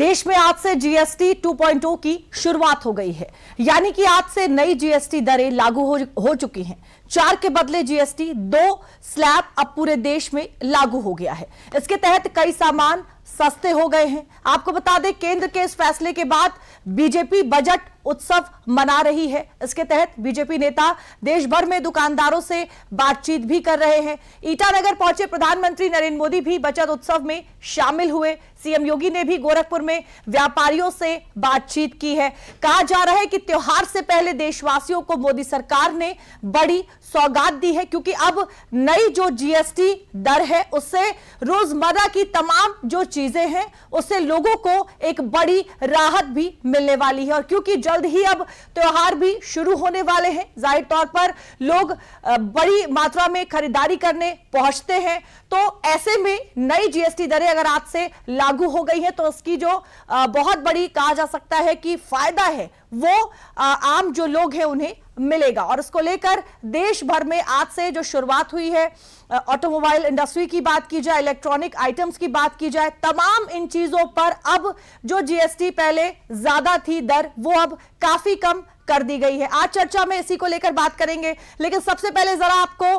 देश में आज से जीएसटी 2.0 की शुरुआत हो गई है, यानी कि आज से नई जीएसटी दरें लागू हो चुकी हैं। 4 के बदले जीएसटी 2 स्लैब अब पूरे देश में लागू हो गया है। इसके तहत कई सामान सस्ते हो गए हैं। आपको बता दें, केंद्र के इस फैसले के बाद बीजेपी बजट उत्सव मना रही है। इसके तहत बीजेपी नेता देश भर में दुकानदारों से बातचीत भी कर रहे हैं। ईटानगर पहुंचे प्रधानमंत्री नरेंद्र मोदी भी बचत उत्सव में शामिल हुए। सीएम योगी ने भी गोरखपुर में व्यापारियों से बातचीत की है। कहा जा रहा है कि त्योहार से पहले देशवासियों को मोदी सरकार ने बड़ी सौगात दी है, क्योंकि अब नई जो जीएसटी दर है उससे रोजमर्रा की तमाम जो चीजें हैं उससे लोगों को एक बड़ी राहत भी मिलने वाली है। और क्योंकि जल्द ही अब त्योहार भी शुरू होने वाले हैं, जाहिर तौर पर लोग बड़ी मात्रा में खरीदारी करने पहुंचते हैं, तो ऐसे में नई जीएसटी दरें अगर आज से लागू हो गई है तो उसकी जो बहुत बड़ी कहा जा सकता है कि फायदा है वो आम जो लोग हैं उन्हें मिलेगा। और इसको लेकर देश भर में आज से जो शुरुआत हुई है, ऑटोमोबाइल इंडस्ट्री की बात की जाए, इलेक्ट्रॉनिक आइटम्स की बात की जाए, तमाम इन चीजों पर अब जो जीएसटी पहले ज्यादा थी दर, वो अब काफी कम कर दी गई है। आज चर्चा में इसी को लेकर बात करेंगे, लेकिन सबसे पहले जरा आपको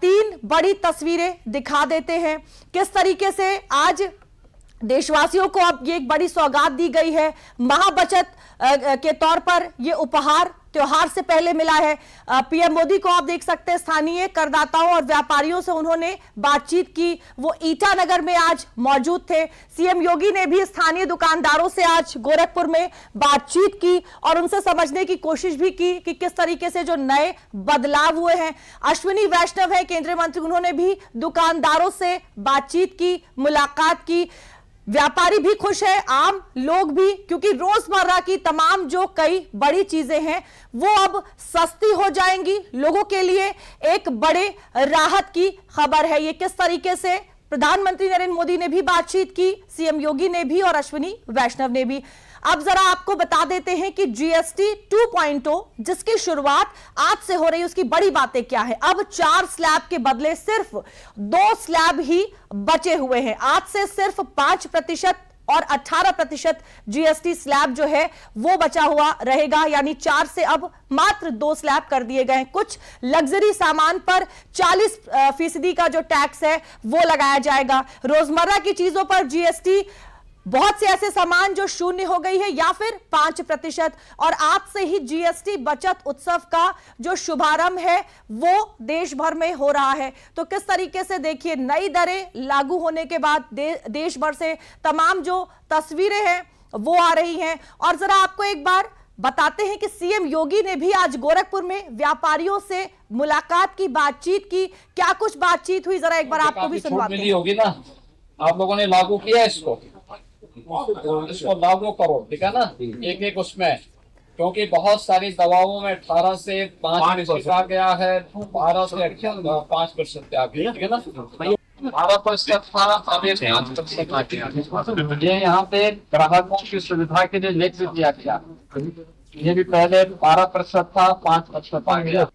3 बड़ी तस्वीरें दिखा देते हैं। किस तरीके से आज देशवासियों को अब ये एक बड़ी सौगात दी गई है। महाबचत के तौर पर ये उपहार त्योहार से पहले मिला है। पीएम मोदी को आप देख सकते हैं, स्थानीय करदाताओं और व्यापारियों से उन्होंने बातचीत की। वो ईटानगर में आज मौजूद थे। सीएम योगी ने भी स्थानीय दुकानदारों से आज गोरखपुर में बातचीत की और उनसे समझने की कोशिश भी की कि किस तरीके से जो नए बदलाव हुए हैं। अश्विनी वैष्णव है केंद्रीय मंत्री, उन्होंने भी दुकानदारों से बातचीत की, मुलाकात की। व्यापारी भी खुश है, आम लोग भी, क्योंकि रोजमर्रा की तमाम जो कई बड़ी चीजें हैं वो अब सस्ती हो जाएंगी। लोगों के लिए एक बड़े राहत की खबर है। ये किस तरीके से प्रधानमंत्री नरेंद्र मोदी ने भी बातचीत की, सीएम योगी ने भी और अश्विनी वैष्णव ने भी। अब जरा आपको बता देते हैं कि जीएसटी 2.0 जिसकी शुरुआत आज से हो रही है उसकी बड़ी बातें क्या है। अब 4 स्लैब के बदले सिर्फ 2 स्लैब ही बचे हुए हैं। आज से सिर्फ 5% और 18% जीएसटी स्लैब जो है वो बचा हुआ रहेगा, यानी 4 से अब मात्र 2 स्लैब कर दिए गए हैं। कुछ लग्जरी सामान पर 40% का जो टैक्स है वो लगाया जाएगा। रोजमर्रा की चीजों पर जीएसटी बहुत से ऐसे सामान जो शून्य हो गई है या फिर 5%। और आज से ही जीएसटी बचत उत्सव का जो शुभारंभ है वो देश भर में हो रहा है। तो किस तरीके से देखिए, नई दरें लागू होने के बाद देश भर से तमाम जो तस्वीरें हैं वो आ रही हैं। और जरा आपको एक बार बताते हैं कि सीएम योगी ने भी आज गोरखपुर में व्यापारियों से मुलाकात की, बातचीत की। क्या कुछ बातचीत हुई, जरा एक बार आपको भी सुनवाते हैं। होगी ना, आप लोगों ने लागू किया इसको लागू करो, ठीक है ना, एक उसमें, क्योंकि बहुत सारी दवाओं में 18 से 5% आ गया है, 12 से 5% आ गया, ठीक है ना। 12% ये यहाँ पे ग्राहकों की सुविधा के लिए लेकर दिया गया। ये भी पहले 12% था, 5% आ गया।